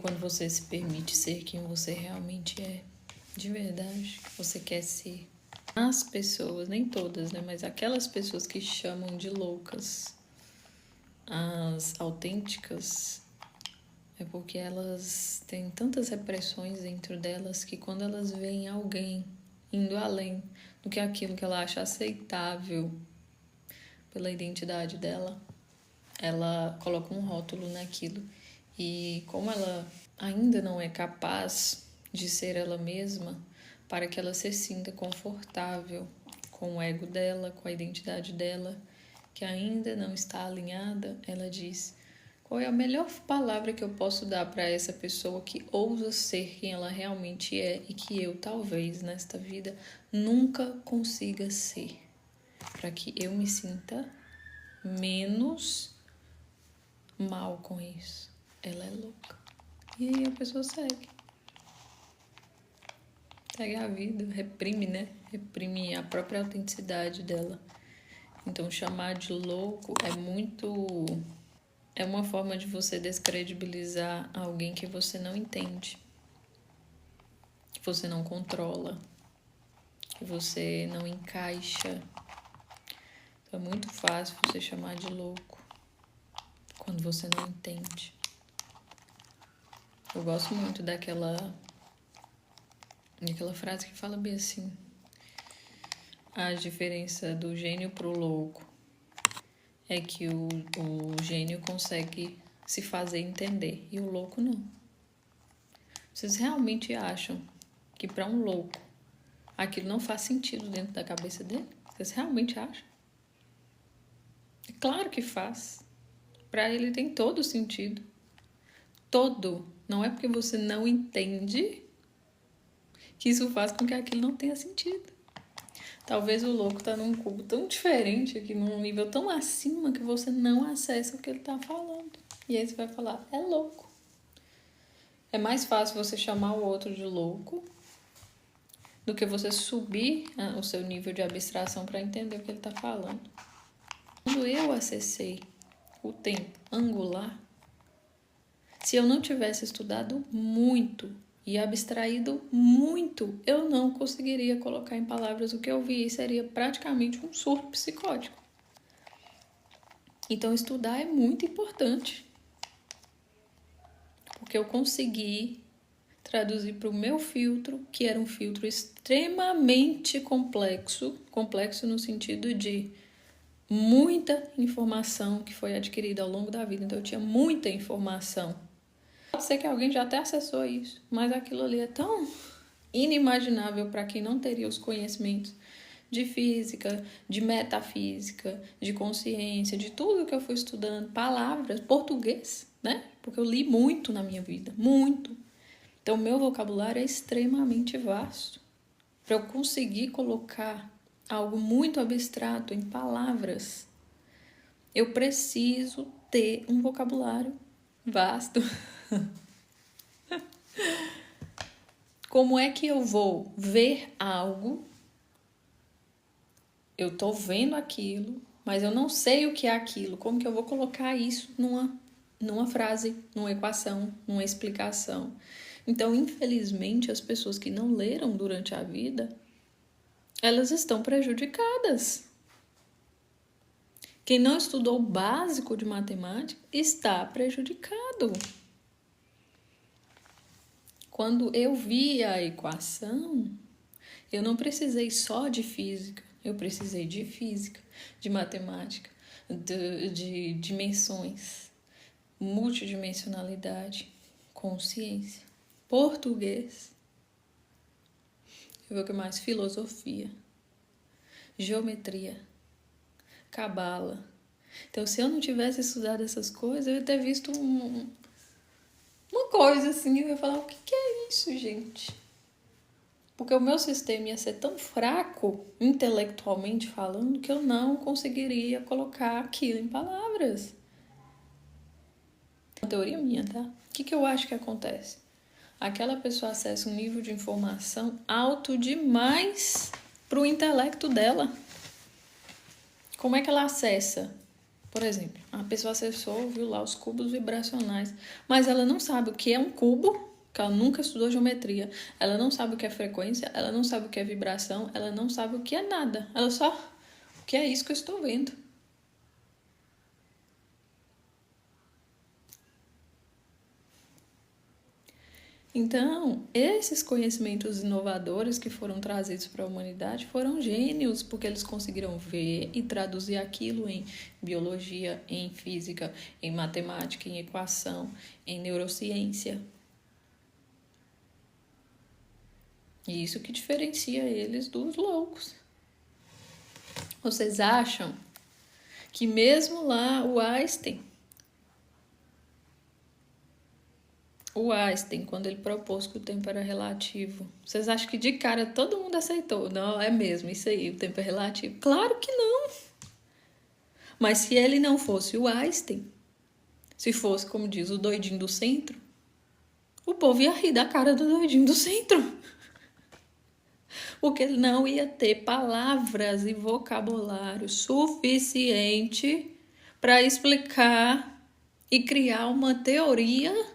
quando você se permite ser quem você realmente é, de verdade, que você quer ser. As pessoas, nem todas, né? Mas aquelas pessoas que chamam de loucas, as autênticas, é porque elas têm tantas repressões dentro delas que quando elas veem alguém indo além do que aquilo que ela acha aceitável pela identidade dela, ela coloca um rótulo naquilo. E como ela ainda não é capaz de ser ela mesma, para que ela se sinta confortável com o ego dela, com a identidade dela, que ainda não está alinhada, ela diz: qual é a melhor palavra que eu posso dar para essa pessoa que ousa ser quem ela realmente é e que eu, talvez, nesta vida, nunca consiga ser, para que eu me sinta menos mal com isso. Ela é louca. E aí a pessoa segue. Segue a vida, reprime, né? Reprime a própria autenticidade dela. Então, chamar de louco é uma forma de você descredibilizar alguém que você não entende, que você não controla, que você não encaixa. Então, é muito fácil você chamar de louco quando você não entende. Eu gosto muito daquela frase que fala bem assim: a diferença do gênio pro louco é que o gênio consegue se fazer entender e o louco não. Vocês realmente acham que para um louco aquilo não faz sentido dentro da cabeça dele? Vocês realmente acham? É claro que faz. Para ele tem todo sentido. Todo. Não é porque você não entende que isso faz com que aquilo não tenha sentido. Talvez o louco tá num cubo tão diferente, aqui num nível tão acima, que você não acessa o que ele tá falando. E aí você vai falar: é louco. É mais fácil você chamar o outro de louco do que você subir o seu nível de abstração para entender o que ele tá falando. Quando eu acessei o tempo angular, se eu não tivesse estudado muito e abstraído muito, eu não conseguiria colocar em palavras o que eu vi e seria praticamente um surto psicótico. Então, estudar é muito importante, porque eu consegui traduzir para o meu filtro, que era um filtro extremamente complexo no sentido de muita informação que foi adquirida ao longo da vida. Então, eu tinha muita informação. Pode ser que alguém já até acessou isso, mas aquilo ali é tão inimaginável para quem não teria os conhecimentos de física, de metafísica, de consciência, de tudo que eu fui estudando, palavras, português, né? Porque eu li muito na minha vida, muito. Então, meu vocabulário é extremamente vasto. Para eu conseguir colocar algo muito abstrato em palavras, eu preciso ter um vocabulário vasto. Como é que eu vou ver algo? Eu tô vendo aquilo, mas eu não sei o que é aquilo. Como que eu vou colocar isso numa frase, numa equação, numa explicação? Então, infelizmente, as pessoas que não leram durante a vida, elas estão prejudicadas. Quem não estudou o básico de matemática está prejudicado. Quando eu vi a equação, eu não precisei só de física, eu precisei de física, de matemática, de dimensões, multidimensionalidade, consciência, português, eu vi o que mais? Filosofia, geometria, cabala. Então, se eu não tivesse estudado essas coisas, eu ia ter visto uma coisa assim, eu ia falar: o que é isso, gente? Porque o meu sistema ia ser tão fraco, intelectualmente falando, que eu não conseguiria colocar aquilo em palavras. É uma teoria minha, tá? O que eu acho que acontece? Aquela pessoa acessa um nível de informação alto demais para o intelecto dela. Como é que ela acessa? Por exemplo, a pessoa acessou, viu lá os cubos vibracionais, mas ela não sabe o que é um cubo, que ela nunca estudou geometria. Ela não sabe o que é frequência, ela não sabe o que é vibração, ela não sabe o que é nada. Ela só, o que é isso que eu estou vendo? Então, esses conhecimentos inovadores que foram trazidos para a humanidade foram gênios, porque eles conseguiram ver e traduzir aquilo em biologia, em física, em matemática, em equação, em neurociência. E isso que diferencia eles dos loucos. Vocês acham que mesmo lá o Einstein, quando ele propôs que o tempo era relativo, vocês acham que de cara todo mundo aceitou? Não, é mesmo, isso aí, o tempo é relativo. Claro que não. Mas se ele não fosse o Einstein, se fosse, como diz, o doidinho do centro, o povo ia rir da cara do doidinho do centro. Porque ele não ia ter palavras e vocabulário suficiente para explicar e criar uma teoria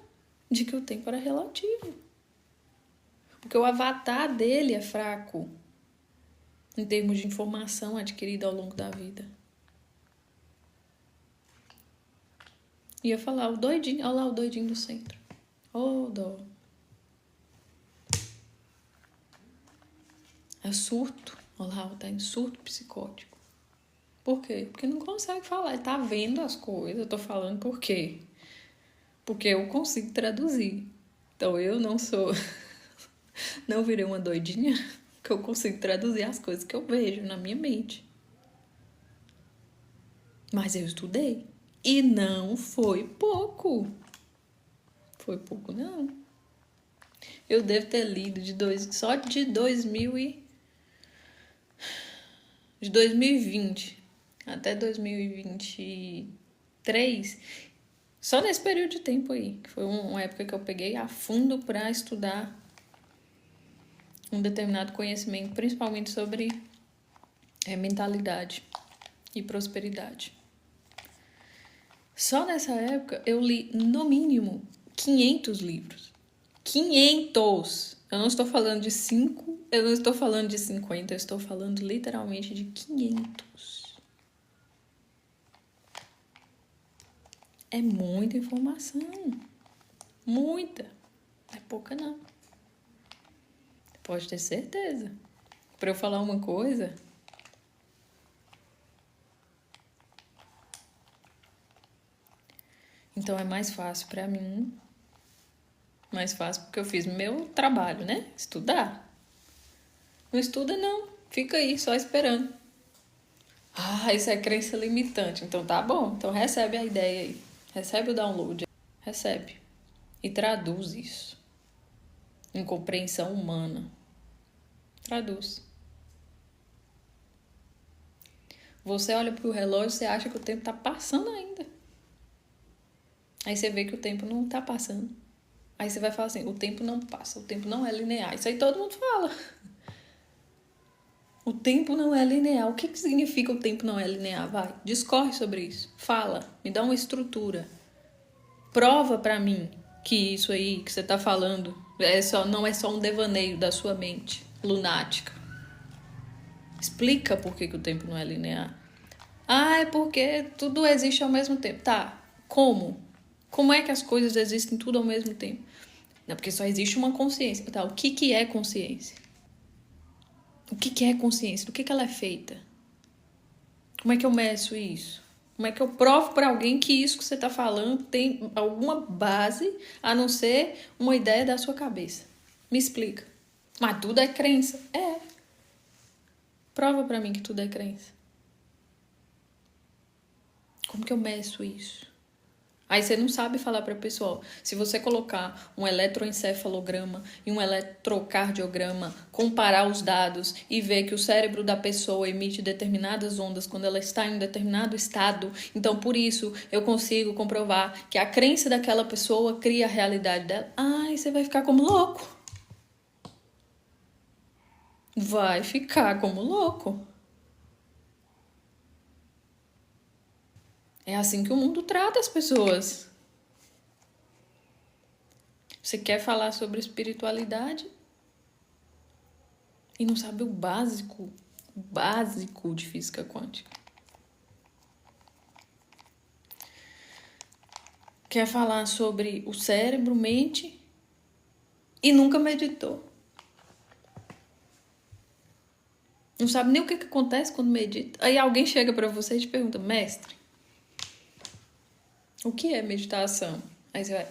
de que o tempo era relativo. Porque o avatar dele é fraco em termos de informação adquirida ao longo da vida. Ia falar o doidinho, olha lá o doidinho do centro. Oh, dó. É surto. Olha lá, tá em surto psicótico. Por quê? Porque não consegue falar. Ele tá vendo as coisas. Eu tô falando por quê? Porque eu consigo traduzir. Então eu não sou. Não virei uma doidinha, que eu consigo traduzir as coisas que eu vejo na minha mente. Mas eu estudei. E não foi pouco. Foi pouco, não. Eu devo ter lido só de 2020 até 2023, só nesse período de tempo aí, que foi uma época que eu peguei a fundo para estudar um determinado conhecimento, principalmente sobre mentalidade e prosperidade. Só nessa época eu li, no mínimo, 500 livros. 500! Eu não estou falando de 5, eu não estou falando de 50, eu estou falando literalmente de 500. É muita informação. Muita. Não é pouca, não. Pode ter certeza. Para eu falar uma coisa, então é mais fácil para mim. Mais fácil porque eu fiz meu trabalho, né? Estudar. Não estuda, não. Fica aí, só esperando. Ah, isso é crença limitante. Então tá bom. Então recebe a ideia aí. Recebe o download. Recebe. E traduz isso em compreensão humana. Traduz. Você olha pro relógio e acha que o tempo tá passando ainda. Aí você vê que o tempo não tá passando. Aí você vai falar assim, o tempo não passa, o tempo não é linear. Isso aí todo mundo fala. O tempo não é linear. O que significa o tempo não é linear? Vai, discorre sobre isso. Fala, me dá uma estrutura. Prova pra mim que isso aí que você tá falando não é só um devaneio da sua mente lunática. Explica por que o tempo não é linear. Ah, é porque tudo existe ao mesmo tempo. Tá, como? Como é que as coisas existem tudo ao mesmo tempo? Não, porque só existe uma consciência. Tá, o que é consciência? O que é consciência? Do que ela é feita? Como é que eu meço isso? Como é que eu provo para alguém que isso que você está falando tem alguma base a não ser uma ideia da sua cabeça? Me explica. Mas tudo é crença? É. Prova para mim que tudo é crença. Como que eu meço isso? Aí você não sabe falar para o pessoal. Se você colocar um eletroencefalograma e um eletrocardiograma, comparar os dados e ver que o cérebro da pessoa emite determinadas ondas quando ela está em um determinado estado, então por isso eu consigo comprovar que a crença daquela pessoa cria a realidade dela. Ai, você vai ficar como louco. Vai ficar como louco. É assim que o mundo trata as pessoas. Você quer falar sobre espiritualidade e não sabe o básico de física quântica. Quer falar sobre o cérebro, mente e nunca meditou. Não sabe nem o que acontece quando medita. Aí alguém chega pra você e te pergunta, mestre, o que é meditação? Aí você vai...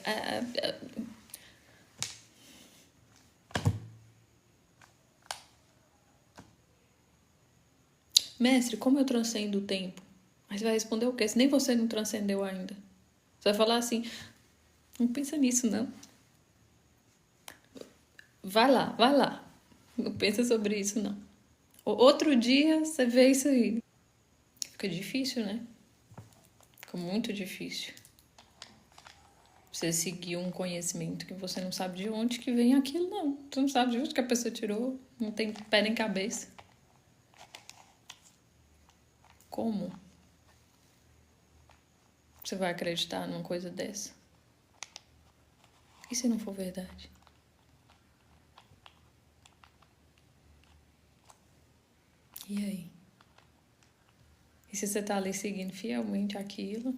Mestre, como eu transcendo o tempo? Aí você vai responder o quê? Se nem você não transcendeu ainda. Você vai falar assim, não pensa nisso, não. Vai lá. Não pensa sobre isso, não. Outro dia você vê isso aí. Fica difícil, né? Fica muito difícil. Você seguir um conhecimento que você não sabe de onde que vem aquilo, não. Você não sabe de onde que a pessoa tirou. Não tem pé nem cabeça. Como você vai acreditar numa coisa dessa? E se não for verdade? E aí? E se você tá ali seguindo fielmente aquilo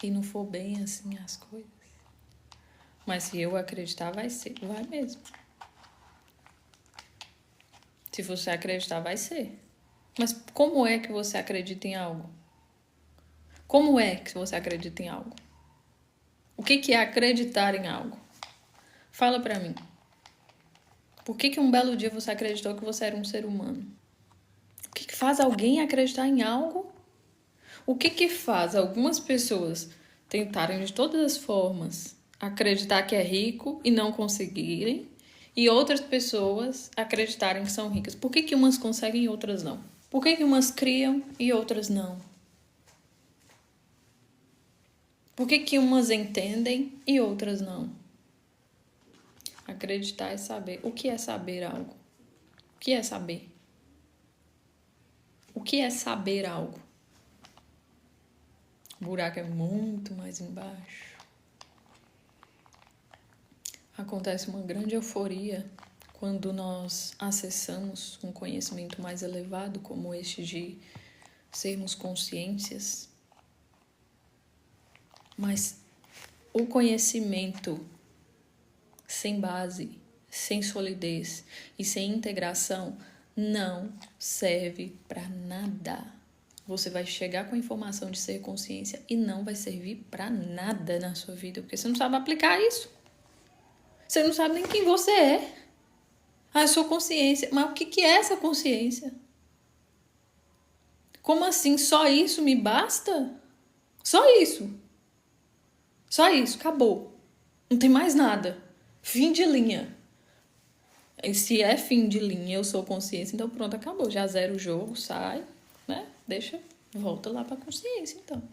e não for bem assim as coisas? Mas se eu acreditar, vai ser. Vai mesmo. Se você acreditar, vai ser. Mas como é que você acredita em algo? Como é que você acredita em algo? O que é acreditar em algo? Fala pra mim. Por que um belo dia você acreditou que você era um ser humano? O que faz alguém acreditar em algo? O que faz algumas pessoas tentarem de todas as formas acreditar que é rico e não conseguirem? E outras pessoas acreditarem que são ricas? Por que umas conseguem e outras não? Por que umas criam e outras não? Por que umas entendem e outras não? Acreditar é saber. O que é saber algo? O que é saber? O que é saber algo? O buraco é muito mais embaixo. Acontece uma grande euforia quando nós acessamos um conhecimento mais elevado, como este de sermos consciências. Mas o conhecimento sem base, sem solidez e sem integração não serve para nada. Você vai chegar com a informação de ser consciência e não vai servir para nada na sua vida, porque você não sabe aplicar isso. Você não sabe nem quem você é. Ah, eu sou consciência. Mas o que é essa consciência? Como assim? Só isso me basta? Só isso. Só isso. Acabou. Não tem mais nada. Fim de linha. E se é fim de linha, eu sou consciência, então pronto, acabou. Já zero o jogo, sai, né? Deixa, volta lá pra consciência, então.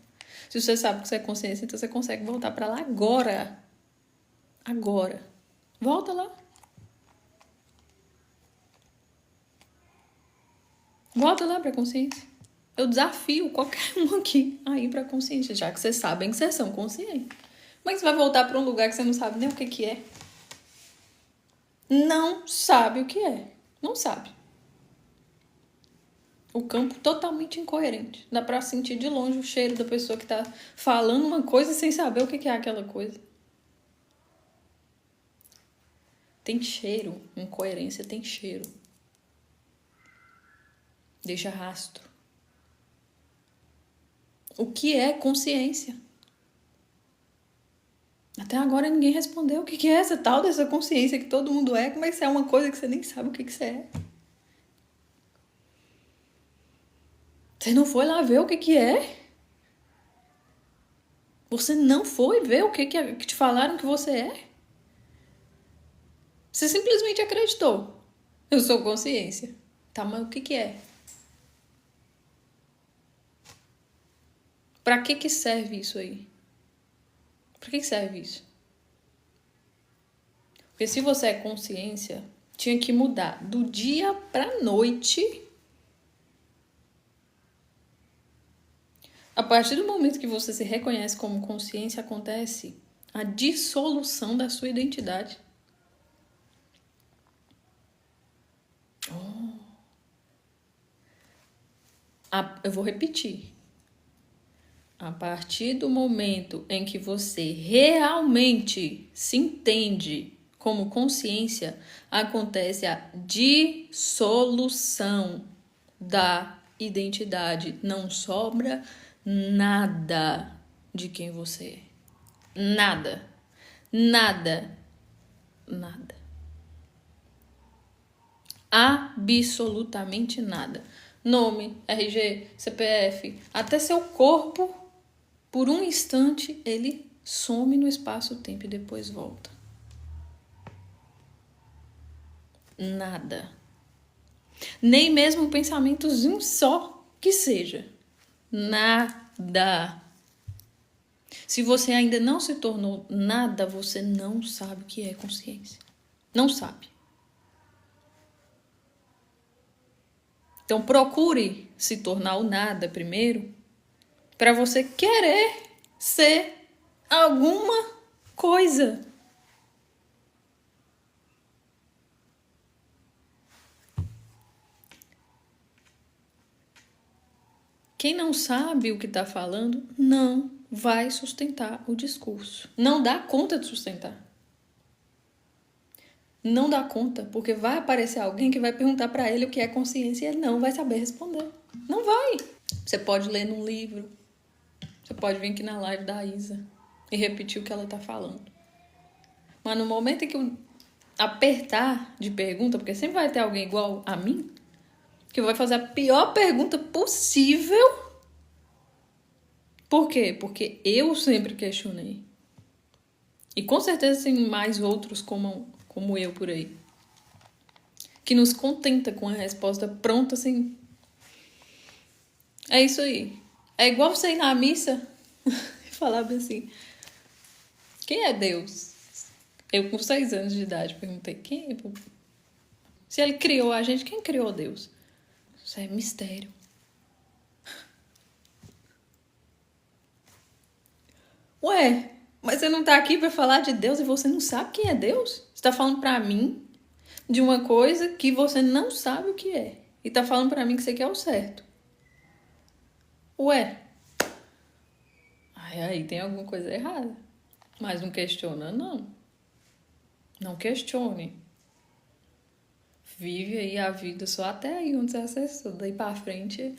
Se você sabe que você é consciência, então você consegue voltar pra lá agora. Agora. Volta lá. Volta lá pra consciência. Eu desafio qualquer um aqui a ir pra consciência, já que vocês sabem que vocês são conscientes. Mas você vai voltar pra um lugar que você não sabe nem o que é. Não sabe o que é. Não sabe. O campo totalmente incoerente. Dá pra sentir de longe o cheiro da pessoa que tá falando uma coisa sem saber o que é aquela coisa. Tem cheiro. Incoerência tem cheiro. Deixa rastro. O que é consciência? Até agora ninguém respondeu o que é essa tal dessa consciência que todo mundo é. Como é que você é uma coisa que você nem sabe o que você é? Você não foi lá ver o que é? Você não foi ver o que te falaram que você é? Você simplesmente acreditou. Eu sou consciência. Tá, mas o que é? Pra que serve isso aí? Pra que serve isso? Porque se você é consciência, tinha que mudar do dia pra noite A partir do momento que você se reconhece como consciência, acontece a dissolução da sua identidade. Eu vou repetir. A partir do momento em que você realmente se entende como consciência, acontece a dissolução da identidade. Não sobra nada de quem você é. Nada. Nada. Nada. Absolutamente nada. Nome, RG, CPF, até seu corpo, por um instante, ele some no espaço-tempo e depois volta. Nada. Nem mesmo um pensamentozinho só que seja. Nada. Se você ainda não se tornou nada, você não sabe o que é consciência. Não sabe. Então procure se tornar o nada primeiro, para você querer ser alguma coisa. Quem não sabe o que está falando, não vai sustentar o discurso. Não dá conta de sustentar. Não dá conta, porque vai aparecer alguém que vai perguntar para ele o que é consciência e ele não vai saber responder. Não vai. Você pode ler num livro. Você pode vir aqui na live da Isa e repetir o que ela está falando. Mas no momento em que eu apertar de pergunta, porque sempre vai ter alguém igual a mim, que vai fazer a pior pergunta possível. Por quê? Porque eu sempre questionei. E com certeza tem mais outros como eu por aí. Que nos contenta com a resposta pronta, assim. É isso aí. É igual você ir na missa e falar assim: quem é Deus? Eu com 6 anos de idade perguntei: quem é? Se ele criou a gente, quem criou Deus? Isso é mistério. Ué, mas você não tá aqui para falar de Deus e você não sabe quem é Deus? Você tá falando para mim de uma coisa que você não sabe o que é. E tá falando para mim que você quer o certo. Ué, aí tem alguma coisa errada. Mas não questiona, não. Não questione. Vive aí a vida só até aí onde você acessou. Daí pra frente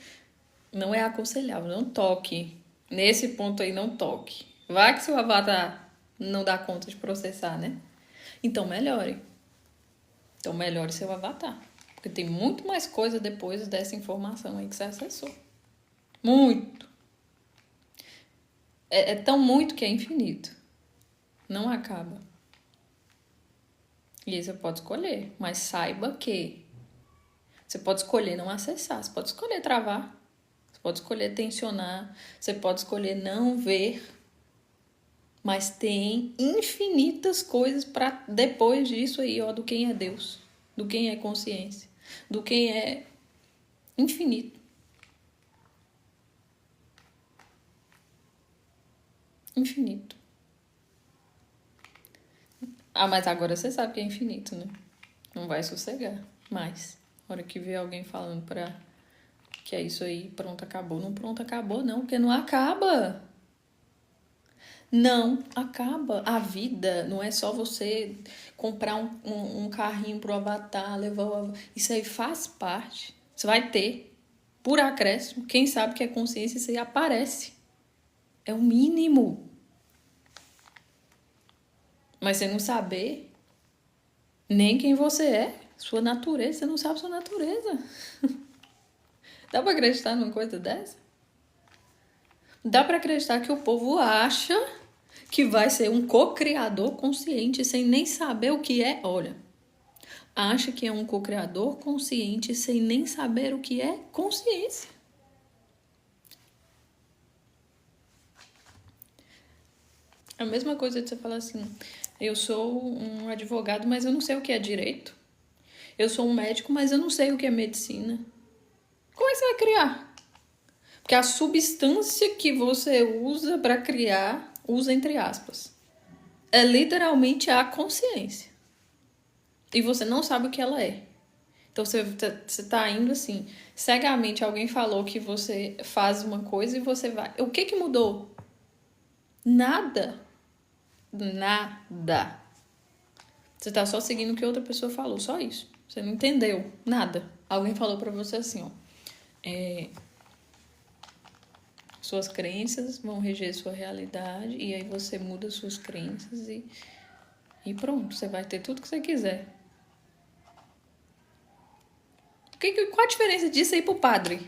não é aconselhável. Não toque. Nesse ponto aí, não toque. Vai que seu avatar não dá conta de processar, né? Então melhore. Então melhore seu avatar. Porque tem muito mais coisa depois dessa informação aí que você acessou. Muito. É tão muito que é infinito. Não acaba. E aí você pode escolher. Mas saiba que você pode escolher não acessar. Você pode escolher travar. Você pode escolher tensionar. Você pode escolher não ver. Mas tem infinitas coisas para depois disso aí, ó, do quem é Deus, do quem é consciência, do quem é infinito. Infinito. Ah, mas agora você sabe que é infinito, né? Não vai sossegar. Mas, na hora que vê alguém falando pra que é isso aí, pronto, acabou. Não pronto, acabou, não, porque não acaba. Não acaba. A vida não é só você comprar um carrinho pro avatar, levar o... Isso aí faz parte. Você vai ter, por acréscimo, quem sabe que é consciência, isso aí aparece. É o mínimo. Mas você não saber nem quem você é, sua natureza, você não sabe sua natureza. Dá pra acreditar numa coisa dessa? Dá pra acreditar que o povo acha que vai ser um co-criador consciente sem nem saber o que é. Olha, acha que é um co-criador consciente sem nem saber o que é consciência. A mesma coisa de você falar assim: eu sou um advogado, mas eu não sei o que é direito. Eu sou um médico, mas eu não sei o que é medicina. Como é que você vai criar? que a substância que você usa para criar, usa entre aspas, é literalmente a consciência. E você não sabe o que ela é. Então você tá indo assim, cegamente alguém falou que você faz uma coisa e você vai. O que mudou? Nada. Nada. Você tá só seguindo o que outra pessoa falou, só isso. Você não entendeu nada. Alguém falou pra você assim, ó. Suas crenças vão reger sua realidade e aí você muda suas crenças e pronto, você vai ter tudo que você quiser. Qual a diferença disso aí pro padre?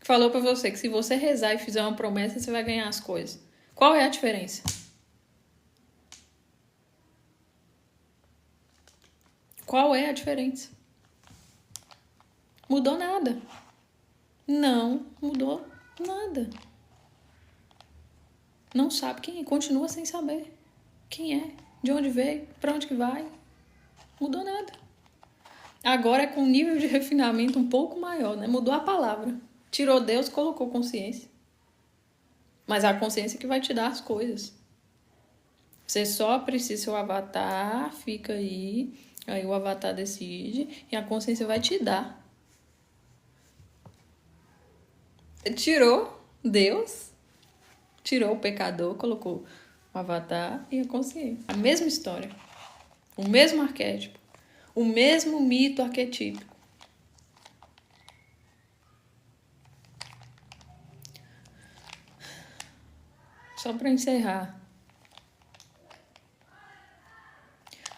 Que falou pra você que se você rezar e fizer uma promessa, você vai ganhar as coisas. Qual é a diferença? Qual é a diferença? Mudou nada. Não mudou nada. Não sabe quem é, continua sem saber quem é, de onde veio, pra onde que vai. Mudou nada. Agora é com um nível de refinamento um pouco maior, né? Mudou a palavra. Tirou Deus, colocou consciência. Mas é a consciência que vai te dar as coisas. Você só precisa, seu avatar fica aí o avatar decide e a consciência vai te dar. Tirou Deus, tirou o pecador, colocou o avatar e a consciência. A mesma história, o mesmo arquétipo, o mesmo mito arquetípico. Só para encerrar.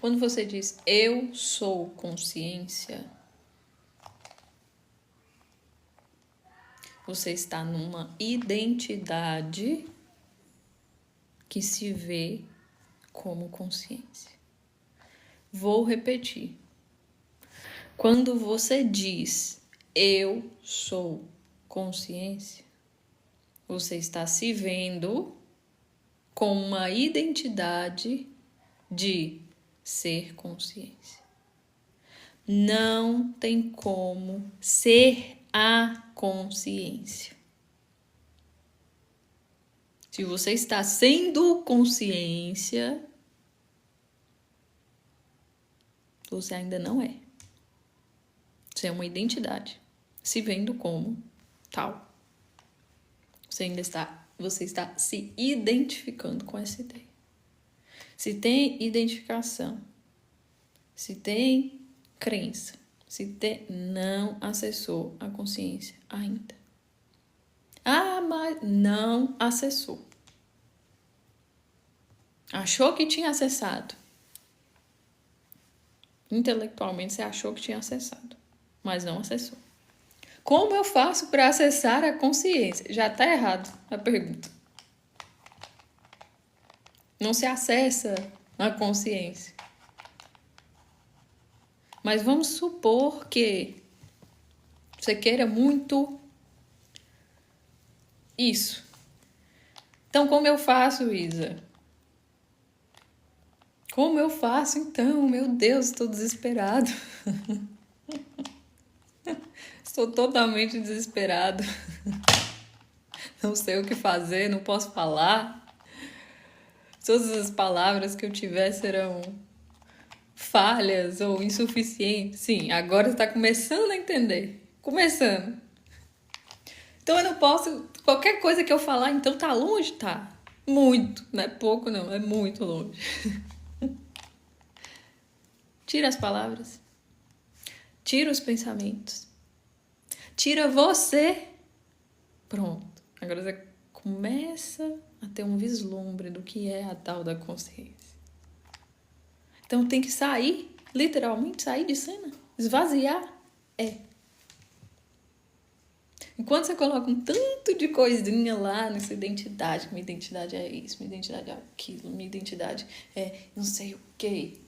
Quando você diz eu sou consciência, você está numa identidade que se vê como consciência. Vou repetir. Quando você diz eu sou consciência, você está se vendo com uma identidade de ser consciência. Não tem como ser a consciência. Se você está sendo consciência, você ainda não é. Você é uma identidade, se vendo como tal. Você está se identificando com essa ideia. Se tem identificação, se tem crença, não acessou a consciência ainda. Ah, mas não acessou. Achou que tinha acessado. Intelectualmente você achou que tinha acessado, mas não acessou. Como eu faço para acessar a consciência? Já está errado a pergunta. Não se acessa a consciência. Mas vamos supor que você queira muito isso. Então, como eu faço, Isa? Como eu faço, então? Meu Deus, estou desesperado. Estou totalmente desesperado. Não sei o que fazer, não posso falar. Todas as palavras que eu tiver serão falhas ou insuficientes. Sim, agora está começando a entender. Começando. Então eu não posso... Qualquer coisa que eu falar, então tá longe? Tá. Muito. Não é pouco, não. É muito longe. Tira as palavras. Tira os pensamentos. Tira você. Pronto. Agora você começa a ter um vislumbre do que é a tal da consciência. Então tem que sair, literalmente sair de cena. Esvaziar. Enquanto você coloca um tanto de coisinha lá nessa identidade, minha identidade é isso, minha identidade é aquilo, minha identidade é não sei o quê.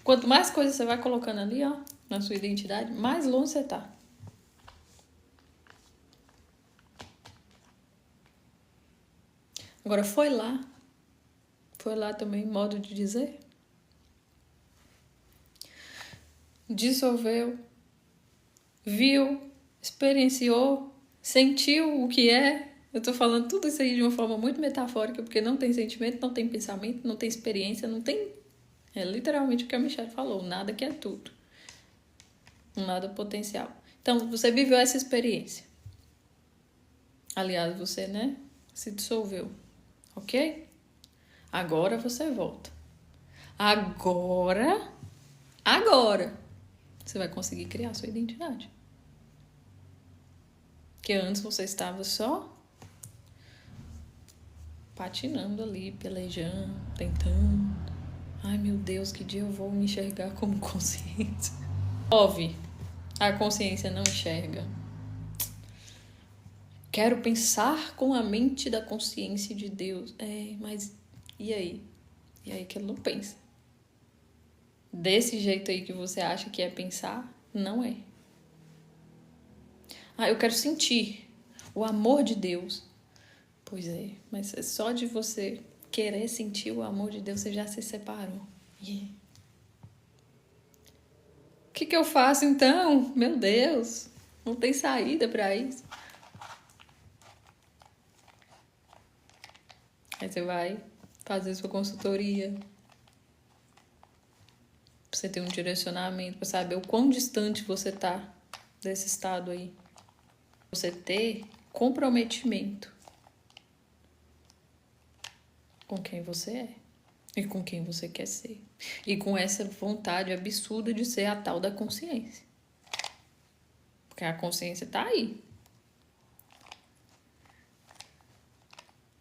Quanto mais coisas você vai colocando ali, ó, na sua identidade, mais longe você tá. Agora, foi lá também, modo de dizer. Dissolveu, viu, experienciou, Sentiu o que é? Eu tô falando tudo isso aí de uma forma muito metafórica, porque não tem sentimento, não tem pensamento, não tem experiência, não tem... É literalmente o que a Michelle falou, nada que é tudo. Um nada potencial. Então, você viveu essa experiência. Aliás, você, né, se dissolveu, ok? Agora você volta. Agora, você vai conseguir criar a sua identidade. Porque antes você estava só patinando ali, pelejando, tentando. Ai, meu Deus, que dia eu vou me enxergar como consciência? Ouve, a consciência não enxerga. Quero pensar com a mente da consciência de Deus. Mas e aí? E aí que ele não pensa. Desse jeito aí que você acha que é pensar, não é. Eu quero sentir o amor de Deus. Pois é, mas só de você querer sentir o amor de Deus, você já se separou. Yeah. O que eu faço então? Meu Deus, não tem saída para isso. Aí você vai fazer sua consultoria. Pra você ter um direcionamento, pra saber o quão distante você tá desse estado aí. Você ter comprometimento com quem você é e com quem você quer ser. E com essa vontade absurda de ser a tal da consciência. Porque a consciência tá aí.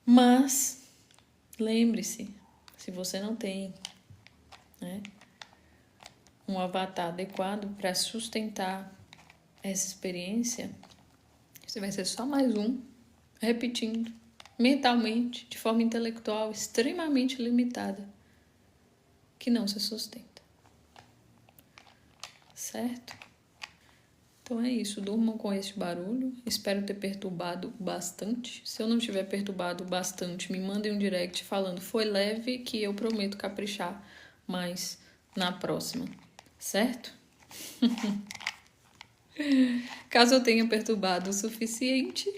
Mas, lembre-se, se você não tem, né, um avatar adequado para sustentar essa experiência, você vai ser só mais um, repetindo, mentalmente, de forma intelectual extremamente limitada, que não se sustenta. Certo? Então é isso, durmam com esse barulho. Espero ter perturbado bastante. Se eu não tiver perturbado bastante, me mandem um direct falando foi leve, que eu prometo caprichar mais na próxima. Certo? Caso eu tenha perturbado o suficiente,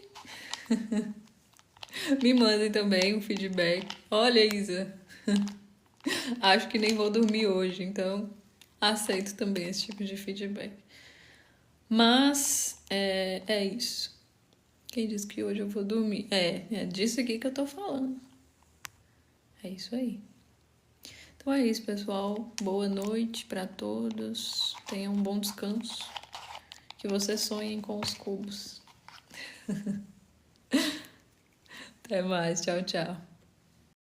me mandem também um feedback. Olha, Isa, acho que nem vou dormir hoje, então aceito também esse tipo de feedback. Mas é isso. Quem disse que hoje eu vou dormir? É disso aqui que eu tô falando. É isso aí. Então é isso, pessoal. Boa noite para todos. Tenham um bom descanso. Que vocês sonhem com os cubos. Até mais. Tchau, tchau.